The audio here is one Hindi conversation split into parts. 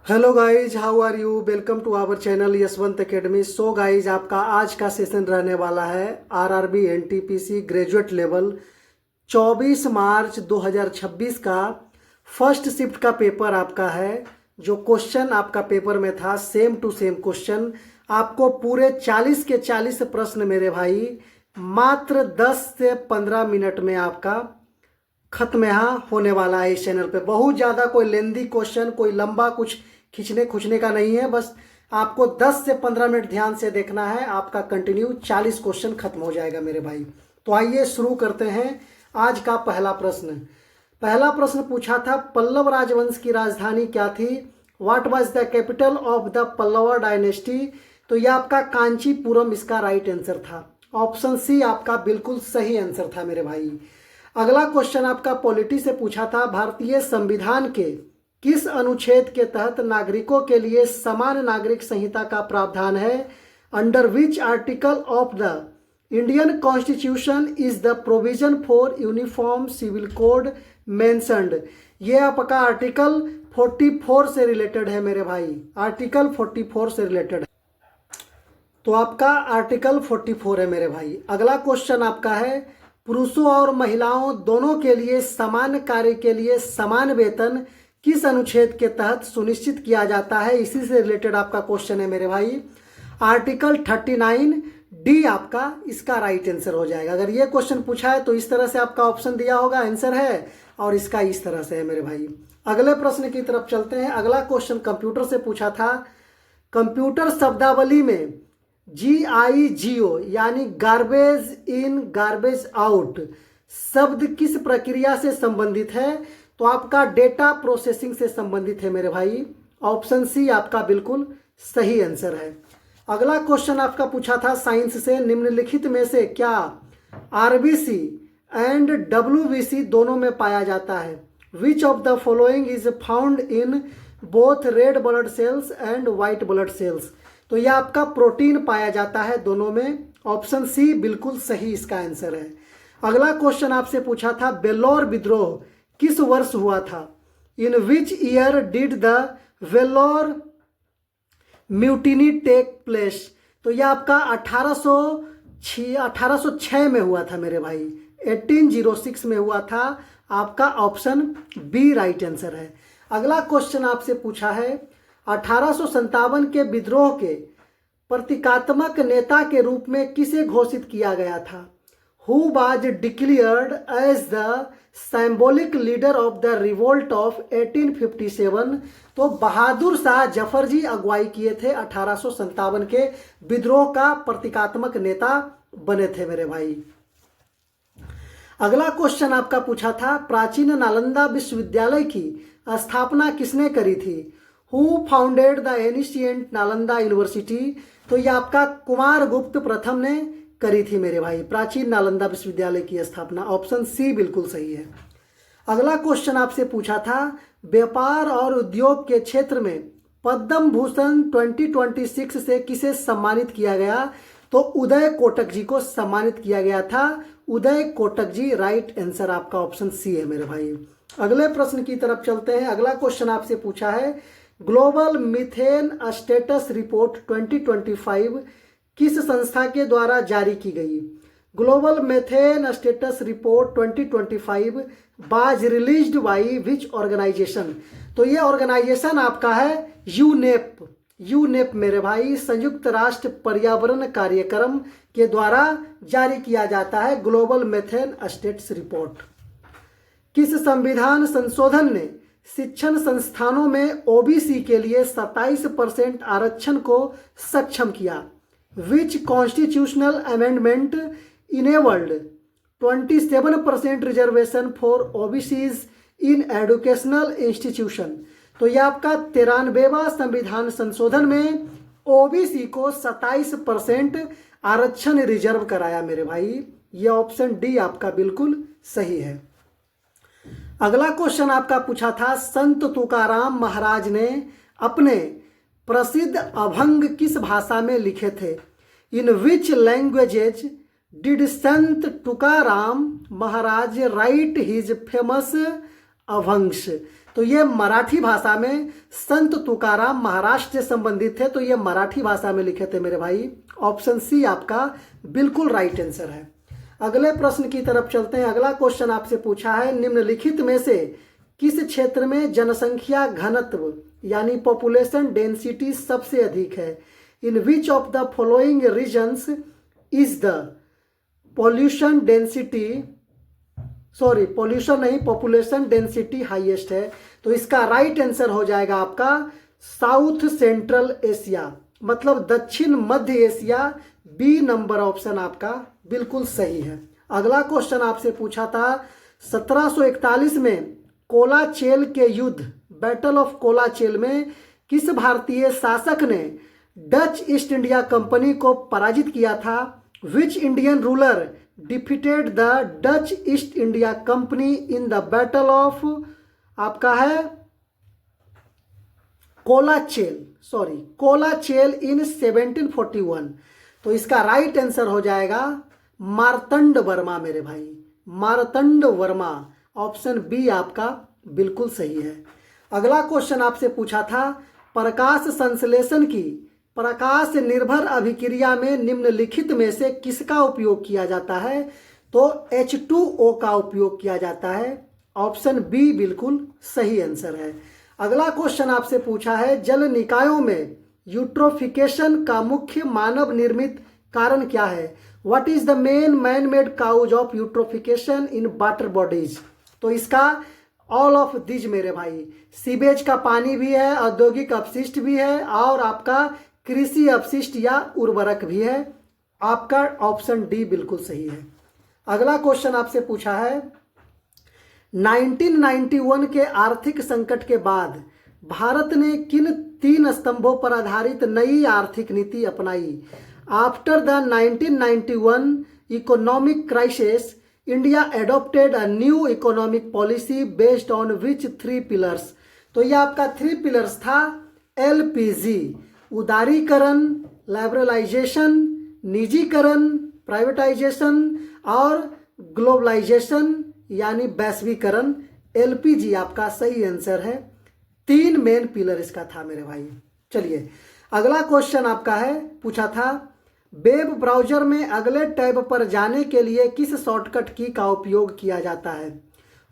Hello guys, how are you? Welcome to our channel Yashwant Academy. So guys, आपका आज का सेशन रहने वाला है RRB NTPC graduate level 24 March 2026 का फर्स्ट शिफ्ट का पेपर आपका है। जो क्वेश्चन आपका पेपर में था सेम टू सेम क्वेश्चन, आपको पूरे 40 के 40 प्रश्न मेरे भाई मात्र 10 से 15 मिनट में आपका खत्म यहाँ होने वाला है। इस चैनल पे बहुत ज़्यादा कोई लेंदी क्वेश्चन, कोई लंबा कुछ खींचने का नहीं है। बस आपको 10 से 15 मिनट ध्यान से देखना है, आपका कंटिन्यू 40 क्वेश्चन खत्म हो जाएगा मेरे भाई। तो आइए शुरू करते हैं आज का पहला प्रश्न। पहला प्रश्न पूछा था पल्लव राजवंश की राजधानी क्या थी? What was the capital of the Pallava dynasty? तो यह आपका कांचीपुरम इसका राइट आंसर था। ऑप्शन सी आपका बिल्कुल सही आंसर था मेरे भाई। अगला क्वेश्चन आपका पॉलिटी से पूछा था भारतीय संविधान के किस अनुच्छेद के तहत नागरिकों के लिए समान नागरिक संहिता का प्रावधान है? Under which article of the Indian constitution is the provision for uniform civil code mentioned? ये आपका आर्टिकल 44 से रिलेटेड है मेरे भाई। आर्टिकल 44 से रिलेटेड है, तो आपका आर्टिकल 44 है मेरे भाई। अगला क्वेश्चन आपका है पुरुषों और महिलाओं दोनों के लिए समान कार्य के लिए समान वेतन किस अनुच्छेद के तहत सुनिश्चित किया जाता है? इसी से रिलेटेड आपका क्वेश्चन है मेरे भाई। आर्टिकल 39 डी आपका इसका राइट आंसर हो जाएगा। अगर ये क्वेश्चन पूछा है तो इस तरह से आपका ऑप्शन दिया होगा, आंसर है, और इसका इस तरह से है मेरे भाई। अगले प्रश्न की तरफ चलते हैं। अगला क्वेश्चन कंप्यूटर से पूछा था कंप्यूटर शब्दावली में GIGO यानी गार्बेज इन गार्बेज आउट शब्द किस प्रक्रिया से संबंधित है? तो आपका डेटा प्रोसेसिंग से संबंधित है मेरे भाई। ऑप्शन सी आपका बिल्कुल सही आंसर है। अगला क्वेश्चन आपका पूछा था साइंस से निम्नलिखित में से क्या RBC एंड WBC दोनों में पाया जाता है? विच of the following is found in both red blood cells and white blood cells? तो यह आपका प्रोटीन पाया जाता है दोनों में। ऑप्शन सी बिल्कुल सही इसका आंसर है। अगला क्वेश्चन आपसे पूछा था बेल्लौर विद्रोह किस वर्ष हुआ था? In which year did the Vellore mutiny take place? तो यह आपका 1806 में हुआ था मेरे भाई। 1806 में हुआ था। आपका ऑप्शन बी राइट आंसर है। अगला क्वेश्चन आपसे पूछा है 1857 के विद्रोह के प्रतीकात्मक नेता के रूप में किसे घोषित किया गया था? Who was declared as the symbolic leader of the revolt of 1857? तो बहादुर शाह जफर जी अगुवाई किए थे। 1857 के विद्रोह का प्रतीकात्मक नेता बने थे मेरे भाई। अगला क्वेश्चन आपका पूछा था प्राचीन नालंदा विश्वविद्यालय की स्थापना किसने करी थी? Who founded the ancient Nalanda university? तो यह आपका कुमार गुप्त प्रथम ने करी थी मेरे भाई प्राचीन नालंदा विश्वविद्यालय की स्थापना। ऑप्शन सी बिल्कुल सही है। अगला क्वेश्चन आपसे पूछा था व्यापार और उद्योग के क्षेत्र में पद्म भूषण 2026 से किसे सम्मानित किया गया? तो उदय कोटक जी को सम्मानित किया गया था। उदय कोटक जी राइट आंसर आपका ऑप्शन सी है मेरे भाई। अगले प्रश्न की तरफ चलते हैं। अगला क्वेश्चन आपसे पूछा है ग्लोबल मीथेन स्टेटस रिपोर्ट 2025 किस संस्था के द्वारा जारी की गई? Global methane status report 2025 was released by which organisation? तो ये ऑर्गेनाइजेशन आपका है यूनेप। यूनेप मेरे भाई संयुक्त राष्ट्र पर्यावरण कार्यक्रम के द्वारा जारी किया जाता है ग्लोबल मीथेन स्टेटस रिपोर्ट। किस संविधान संशोधन ने शिक्षण संस्थानों में OBC के लिए 27% आरक्षण को सक्षम किया? Which constitutional amendment enabled 27% reservation for OBCs in educational institution? तो यह आपका 93वां संविधान संशोधन में OBC को 27% आरक्षण रिजर्व कराया मेरे भाई। यह ऑप्शन डी आपका बिल्कुल सही है। अगला क्वेश्चन आपका पूछा था संत तुकाराम महाराज ने अपने प्रसिद्ध अभंग किस भाषा में लिखे थे? इन विच languages did Sant Tukaram Maharaj right his famous अभंग्स? तो ये मराठी भाषा में संत तुकाराम महाराष्ट्र से संबंधित थे, तो ये मराठी भाषा में लिखे थे मेरे भाई। ऑप्शन सी आपका बिल्कुल राइट आंसर है। अगले प्रश्न की तरफ चलते हैं। अगला क्वेश्चन आपसे पूछा है, निम्नलिखित में से किस क्षेत्र में जनसंख्या घनत्व यानी पॉपुलेशन डेंसिटी सबसे अधिक है? In which of the following regions is the pollution नहीं, पॉपुलेशन डेंसिटी हाईएस्ट है? तो इसका राइट आंसर हो जाएगा आपका साउथ सेंट्रल एशिया, मतलब दक्षिण मध्य एशिया। बी नंबर ऑप्शन आपका बिल्कुल सही है। अगला क्वेश्चन आपसे पूछा था 1741 में कोलाचेल के युद्ध, बैटल ऑफ कोलाचेल में किस भारतीय शासक ने डच ईस्ट इंडिया कंपनी को पराजित किया था? Which Indian ruler defeated the Dutch east India company in the battle of आपका है कोलाचेल इन 1741? तो इसका राइट आंसर हो जाएगा मार्तंड वर्मा मेरे भाई, मार्तंड वर्मा। ऑप्शन बी आपका बिल्कुल सही है। अगला क्वेश्चन आपसे पूछा था प्रकाश संश्लेषण की प्रकाश निर्भर अभिक्रिया में निम्नलिखित में से किसका उपयोग किया जाता है? तो H2O का उपयोग किया जाता है। ऑप्शन बी बिल्कुल सही आंसर है। अगला क्वेश्चन आपसे पूछा है जल निकायों में यूट्रोफिकेशन का मुख्य मानव निर्मित कारण क्या है? What is the main man made cause of eutrophication in water bodies? तो इसका ऑल ऑफ दिज मेरे भाई, सीवेज का पानी भी है, औद्योगिक अपशिष्ट भी है और आपका कृषि अपशिष्ट या उर्वरक भी है। आपका ऑप्शन डी बिल्कुल सही है। अगला क्वेश्चन आपसे पूछा है 1991 के आर्थिक संकट के बाद भारत ने किन 3 स्तंभों पर आधारित नई आर्थिक नीति अपनाई? After the 1991 economic crisis India adopted a new economic policy based on which 3 pillars? तो यह आपका 3 पिलर्स था, LPG उदारीकरण, लिबरलाइजेशन निजीकरण प्राइवेटाइजेशन और ग्लोबलाइजेशन यानी वैश्वीकरण। LPG आपका सही आंसर है। 3 मेन पिलर इसका था मेरे भाई। चलिए अगला क्वेश्चन आपका है, पूछा था वेब ब्राउजर में अगले टैब पर जाने के लिए किस शॉर्टकट की का उपयोग किया जाता है?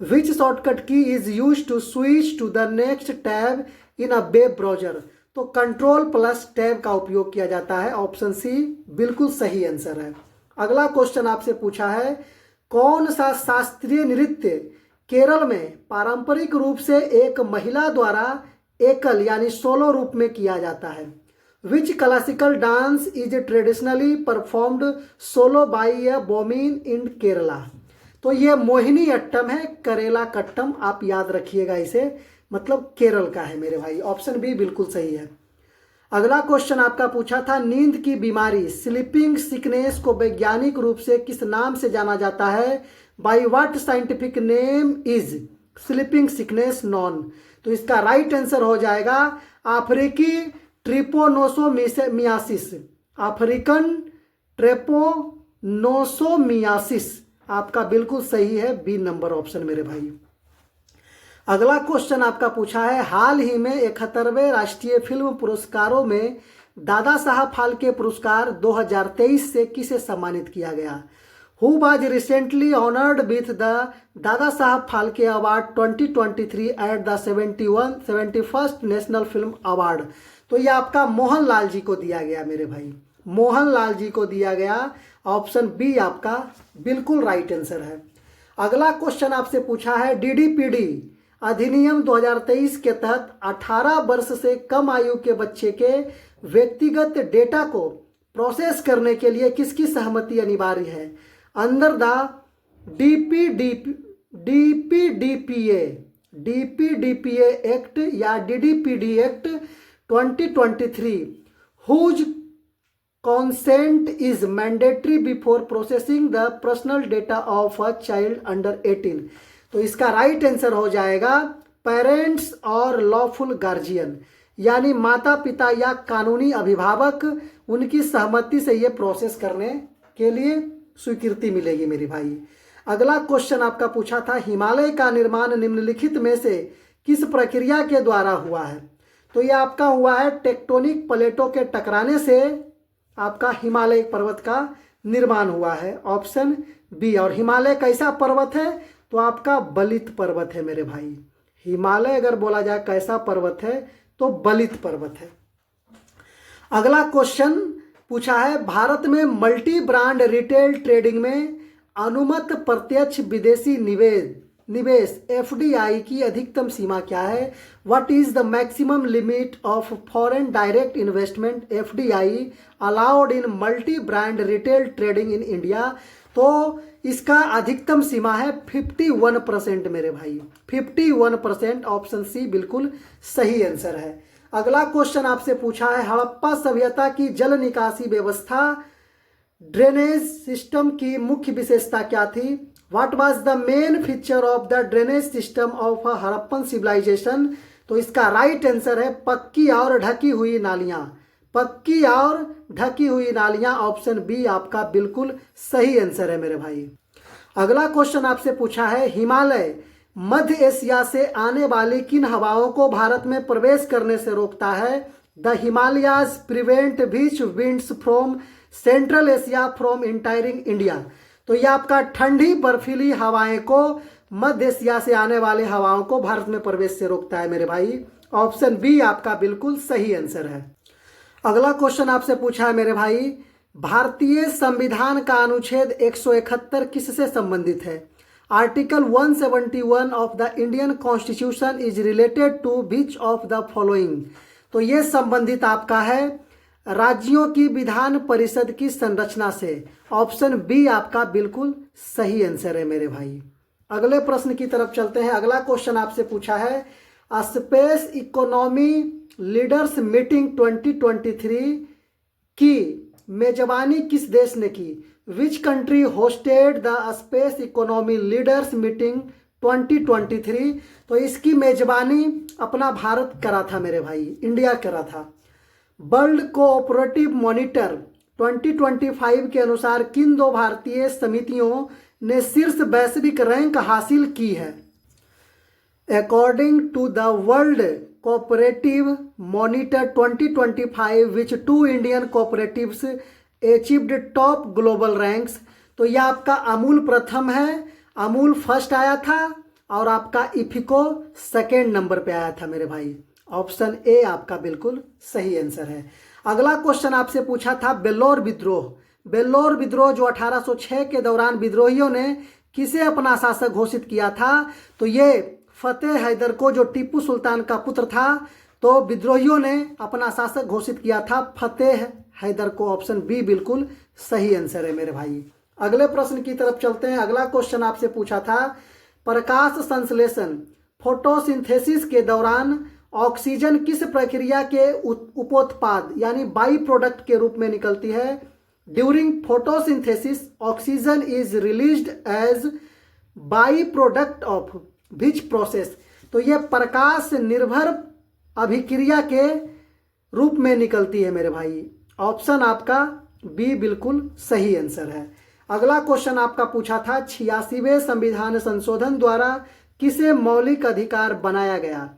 Which shortcut key is use to switch to the next tab in a web browser? तो कंट्रोल प्लस टैब का उपयोग किया जाता है। ऑप्शन सी बिल्कुल सही आंसर है। अगला क्वेश्चन आपसे पूछा है कौन सा शास्त्रीय नृत्य केरल में पारंपरिक रूप से एक महिला द्वारा एकल यानी सोलो रूप में किया जाता है? Which classical dance is traditionally performed solo by A women इन केरला? तो ये मोहिनी अट्टम है, करेला कट्टम, आप याद रखिएगा इसे, मतलब केरल का है मेरे भाई। ऑप्शन बी बिल्कुल सही है। अगला क्वेश्चन आपका पूछा था नींद की बीमारी स्लीपिंग सिकनेस को वैज्ञानिक रूप से किस नाम से जाना जाता है? By what scientific name is sleeping sickness non? तो इसका राइट आंसर हो जाएगा अफ्रीकी ट्रिपोनोसोमियासिस, अफ्रीकन ट्रेपोनोसोमियासिस। आपका बिल्कुल सही है, बी नंबर ऑप्शन मेरे भाई। अगला क्वेश्चन आपका पूछा है हाल ही में 71वें राष्ट्रीय फिल्म पुरस्कारों में दादा साहब फाल्के पुरस्कार 2023 से किसे सम्मानित किया गया? Who was recently honoured with the Dada Saheb Phalke award 2023 at the 71st national film award? तो ये आपका मोहनलाल जी को दिया गया मेरे भाई, मोहनलाल जी को दिया गया। ऑप्शन बी आपका बिल्कुल राइट आंसर है। अगला क्वेश्चन आपसे पूछा है DDPD अधिनियम 2023 के तहत 18 वर्ष से कम आयु के बच्चे के व्यक्तिगत डेटा को प्रोसेस करने के लिए किसकी सहमति अनिवार्य है? अंडर द DPDPA एक्ट या DDPD act 2023 whose consent is mandatory before processing the personal data of a child under 18? तो इसका राइट आंसर हो जाएगा पेरेंट्स और लॉफुल गार्जियन, यानी माता पिता या कानूनी अभिभावक, उनकी सहमति से ये प्रोसेस करने के लिए स्वीकृति मिलेगी मेरी भाई। अगला क्वेश्चन आपका पूछा था हिमालय का निर्माण निम्नलिखित में से किस प्रक्रिया के द्वारा हुआ है? तो ये आपका हुआ है टेक्टोनिक प्लेटों के टकराने से आपका हिमालय पर्वत का निर्माण हुआ है, ऑप्शन बी। और हिमालय कैसा पर्वत है? तो आपका बलित पर्वत है मेरे भाई। हिमालय अगर बोला जाए कैसा पर्वत है तो बलित पर्वत है। अगला क्वेश्चन पूछा है, भारत में मल्टी ब्रांड रिटेल ट्रेडिंग में अनुमत प्रत्यक्ष विदेशी निवेश एफडीआई की अधिकतम सीमा क्या है? What is the maximum limit of foreign direct investment FDI allowed in multi brand retail trading in India? तो इसका अधिकतम सीमा है 51% मेरे भाई, 51%, ऑप्शन सी बिल्कुल सही आंसर है। अगला क्वेश्चन आपसे पूछा है, हड़प्पा सभ्यता की जल निकासी व्यवस्था ड्रेनेज सिस्टम की मुख्य विशेषता क्या थी? What was the main feature of the drainage system of Harappan civilisation? तो इसका राइट आंसर है पक्की और ढकी हुई नालियां, पक्की और ढकी हुई नालियां, ऑप्शन बी आपका बिल्कुल सही आंसर है मेरे भाई। अगला क्वेश्चन आपसे पूछा है, हिमालय मध्य एशिया से आने वाली किन हवाओं को भारत में प्रवेश करने से रोकता है? The Himalayas prevent which winds from Central Asia from entering India? तो ये आपका ठंडी बर्फीली हवाएं को मध्य एशिया से आने वाले हवाओं को भारत में प्रवेश से रोकता है मेरे भाई, ऑप्शन बी आपका बिल्कुल सही आंसर है। अगला क्वेश्चन आपसे पूछा है मेरे भाई, भारतीय संविधान का अनुच्छेद 171 किससे संबंधित है? Article 171 of the Indian constitution is related to which of the following? तो ये संबंधित आपका है राज्यों की विधान परिषद की संरचना से, ऑप्शन बी आपका बिल्कुल सही आंसर है मेरे भाई। अगले प्रश्न की तरफ चलते हैं। अगला क्वेश्चन आपसे पूछा है, स्पेस इकोनॉमी लीडर्स मीटिंग 2023 की मेजबानी किस देश ने की? Which country hosted the space economy leaders meeting 2023? तो इसकी मेजबानी अपना भारत करा था मेरे भाई, इंडिया करा था। वर्ल्ड कोऑपरेटिव मॉनिटर 2025 के अनुसार किन दो भारतीय समितियों ने शीर्ष वैश्विक रैंक हासिल की है? According to the world cooperative monitor 2025 which 2 Indian cooperatives achieved top global ranks? तो यह आपका अमूल प्रथम है, अमूल फर्स्ट आया था और आपका इफिको सेकेंड नंबर पे आया था मेरे भाई, ऑप्शन ए आपका बिल्कुल सही आंसर है। अगला क्वेश्चन आपसे पूछा था, बेल्लौर विद्रोह, बेल्लौर विद्रोह जो 1806 के दौरान विद्रोहियों ने किसे अपना शासक घोषित किया था? तो ये फतेह हैदर को, जो टीपू सुल्तान का पुत्र था, तो विद्रोहियों ने अपना शासक घोषित किया था फतेह हैदर को, ऑप्शन बी बिल्कुल सही आंसर है मेरे भाई। अगले प्रश्न की तरफ चलते हैं। अगला क्वेश्चन आपसे पूछा था, प्रकाश संश्लेषण फोटोसिंथेसिस के दौरान ऑक्सीजन किस प्रक्रिया के उपोत्पाद यानी बाई प्रोडक्ट के रूप में निकलती है? During photosynthesis oxygen is released as by product of which process? तो यह प्रकाश निर्भर अभिक्रिया के रूप में निकलती है मेरे भाई, ऑप्शन आपका बी बिल्कुल सही आंसर है। अगला क्वेश्चन आपका पूछा था, 86वें संविधान संशोधन द्वारा किसे मौलिक अधिकार बनाया गया?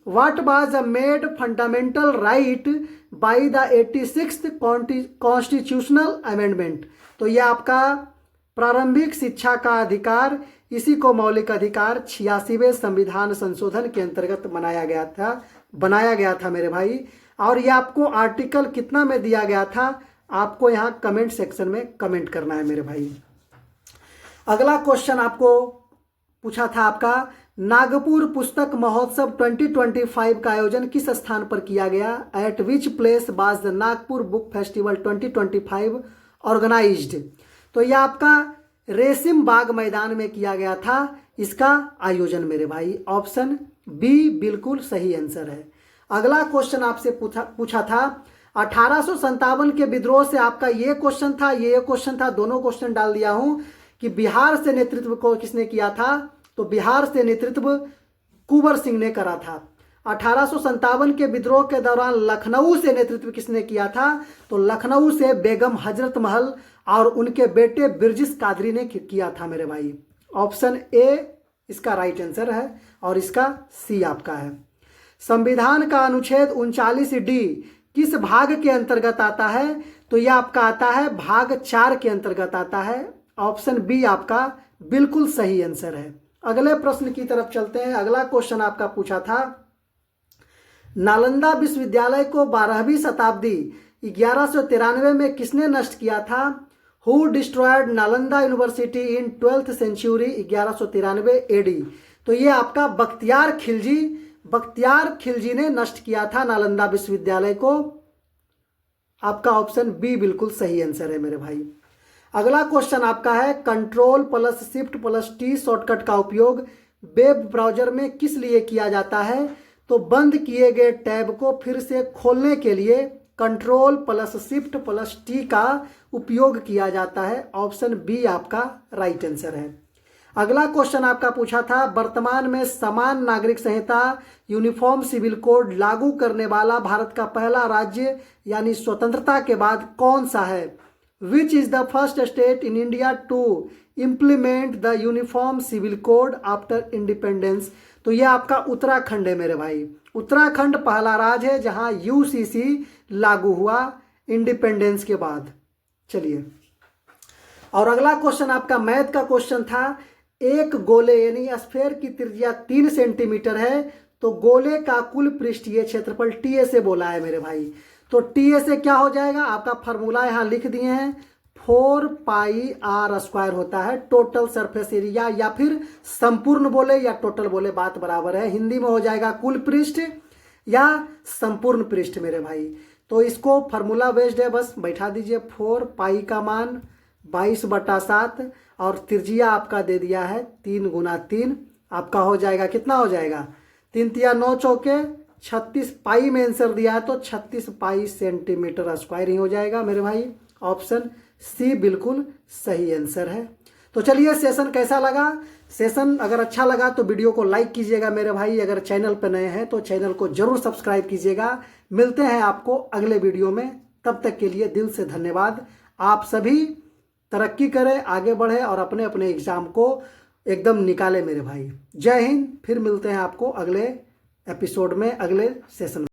what was made fundamental right by the 86th constitutional amendment? तो यह आपका प्रारंभिक शिक्षा का अधिकार, इसी को मौलिक अधिकार 86वें संविधान संशोधन के अंतर्गत बनाया गया था मेरे भाई। और ये आपको आर्टिकल कितना में दिया गया था, आपको यहाँ कमेंट सेक्शन में कमेंट करना है मेरे भाई। अगला क्वेश्चन आपको पूछा था आपका, नागपुर पुस्तक महोत्सव 2025 का आयोजन किस स्थान पर किया गया? At which place was the Nagpur book festival 2025 organised? तो यह आपका रेसिम बाग मैदान में किया गया था इसका आयोजन मेरे भाई, ऑप्शन बी बिल्कुल सही आंसर है। अगला क्वेश्चन आपसे पूछा था, 1857 के विद्रोह से आपका ये क्वेश्चन था, ये क्वेश्चन था, दोनों क्वेश्चन डाल दिया हूं कि बिहार से नेतृत्व को किसने किया था? तो बिहार से नेतृत्व कुंवर सिंह ने करा था। 1857 के विद्रोह के दौरान लखनऊ से नेतृत्व किसने किया था? तो लखनऊ से बेगम हजरत महल और उनके बेटे बिरजिस कादरी ने किया था मेरे भाई, ऑप्शन ए इसका राइट आंसर है और इसका सी आपका है। संविधान का अनुच्छेद 39D किस भाग के अंतर्गत आता है? तो यह आपका आता है भाग 4 के अंतर्गत आता है। ऑप्शन बी आपका बिल्कुल सही आंसर है। अगले प्रश्न की तरफ चलते हैं। अगला क्वेश्चन आपका पूछा था, नालंदा विश्वविद्यालय को 12वीं शताब्दी 1193 में किसने नष्ट किया था? Who destroyed Nalanda university in 12th century 1193 AD? तो ये आपका बख्तियार खिलजी ने नष्ट किया था नालंदा विश्वविद्यालय को। आपका ऑप्शन बी बिल्कुल सही आंसर है मेरे भाई। अगला क्वेश्चन आपका है, control plus shift plus T shortcut का उपयोग वेब ब्राउजर में किस लिए किया जाता है? तो बंद किए गए टैब को फिर से खोलने के लिए control plus shift plus T का उपयोग किया जाता है। ऑप्शन बी आपका राइट आंसर है। अगला क्वेश्चन आपका पूछा था, वर्तमान में समान नागरिक संहिता यूनिफॉर्म सिविल कोड लागू करने वाला भारत का पहला राज्य यानी स्वतंत्रता के बाद कौन सा है? Which is the first state in India to implement the uniform civil code after independence? तो यह आपका उत्तराखंड है मेरे भाई। उत्तराखंड पहला राज्य है जहां यूसीसी लागू हुआ इंडिपेंडेंस के बाद। चलिए, और अगला क्वेश्चन आपका मैथ का क्वेश्चन था, एक गोले यानी स्फेयर की त्रिज्या 3 सेंटीमीटर है, तो गोले का कुल पृष्ठीय क्षेत्रफल टीए से बोला है मेरे भाई। तो टीए से क्या हो जाएगा? आपका फॉर्मूला यहां लिख दिए हैं, 4 पाई आर स्क्वायर होता है टोटल सरफेस एरिया, या फिर संपूर्ण बोले या टोटल बोले बात बराबर है। हिंदी में हो जाएगा कुल पृष्ठ या संपूर्ण पृष्ठ मेरे भाई। तो इसको फॉर्मूला बेस्ड है, बस बैठा दीजिए। 4 पाई का मान 22/7 और त्रिज्या आपका दे दिया है 3 गुना 3। आपका हो जाएगा, कितना हो जाएगा? 3 तिया 9 चौके 36 पाई में आंसर दिया है, तो 36 पाई सेंटीमीटर स्क्वायर ही हो जाएगा मेरे भाई। ऑप्शन सी बिल्कुल सही आंसर है। तो चलिए, सेशन कैसा लगा? सेशन अगर अच्छा लगा तो वीडियो को लाइक कीजिएगा मेरे भाई। अगर चैनल पर नए हैं तो चैनल को जरूर सब्सक्राइब कीजिएगा। मिलते हैं आपको अगले वीडियो में, तब तक के लिए दिल से धन्यवाद। आप सभी तरक्की करें, आगे बढ़े और अपने अपने एग्जाम को एकदम निकाले मेरे भाई। जय हिंद। फिर मिलते हैं आपको अगले एपिसोड में, अगले सेशन में।